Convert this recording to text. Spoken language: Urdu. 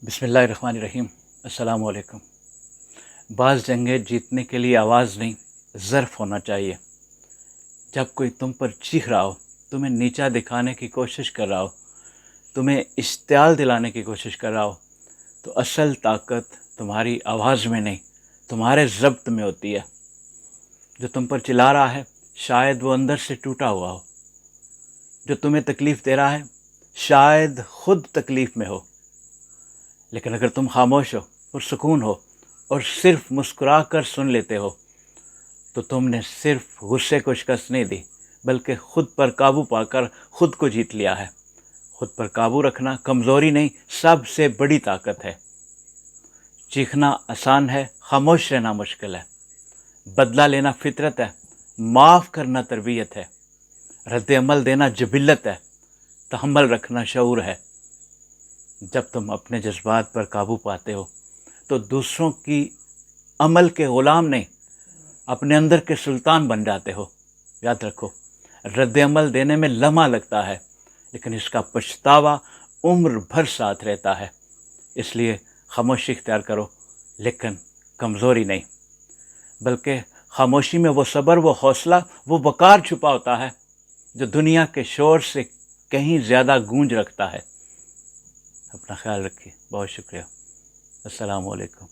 بسم اللہ الرحمن الرحیم۔ السلام علیکم۔ بعض جنگیں جیتنے کے لیے آواز نہیں، ظرف ہونا چاہیے۔ جب کوئی تم پر چیخ رہا ہو، تمہیں نیچا دکھانے کی کوشش کر رہا ہو، تمہیں اشتعال دلانے کی کوشش کر رہا ہو، تو اصل طاقت تمہاری آواز میں نہیں، تمہارے ضبط میں ہوتی ہے۔ جو تم پر چلا رہا ہے شاید وہ اندر سے ٹوٹا ہوا ہو، جو تمہیں تکلیف دے رہا ہے شاید خود تکلیف میں ہو، لیکن اگر تم خاموش ہو، پرسکون ہو اور صرف مسکرا کر سن لیتے ہو، تو تم نے صرف غصے کو شکست نہیں دی، بلکہ خود پر قابو پا کر خود کو جیت لیا ہے۔ خود پر قابو رکھنا کمزوری نہیں، سب سے بڑی طاقت ہے۔ چیخنا آسان ہے، خاموش رہنا مشکل ہے۔ بدلہ لینا فطرت ہے، معاف کرنا تربیت ہے۔ رد عمل دینا جبلت ہے، تحمل رکھنا شعور ہے۔ جب تم اپنے جذبات پر قابو پاتے ہو تو دوسروں کی عمل کے غلام نہیں، اپنے اندر کے سلطان بن جاتے ہو۔ یاد رکھو، رد عمل دینے میں لمحہ لگتا ہے، لیکن اس کا پچھتاوا عمر بھر ساتھ رہتا ہے۔ اس لیے خاموشی اختیار کرو، لیکن کمزوری نہیں، بلکہ خاموشی میں وہ صبر، وہ حوصلہ، وہ وقار چھپا ہوتا ہے جو دنیا کے شور سے کہیں زیادہ گونج رکھتا ہے۔ اپنا خیال رکھیے، بہت شکریہ۔ السلام علیکم۔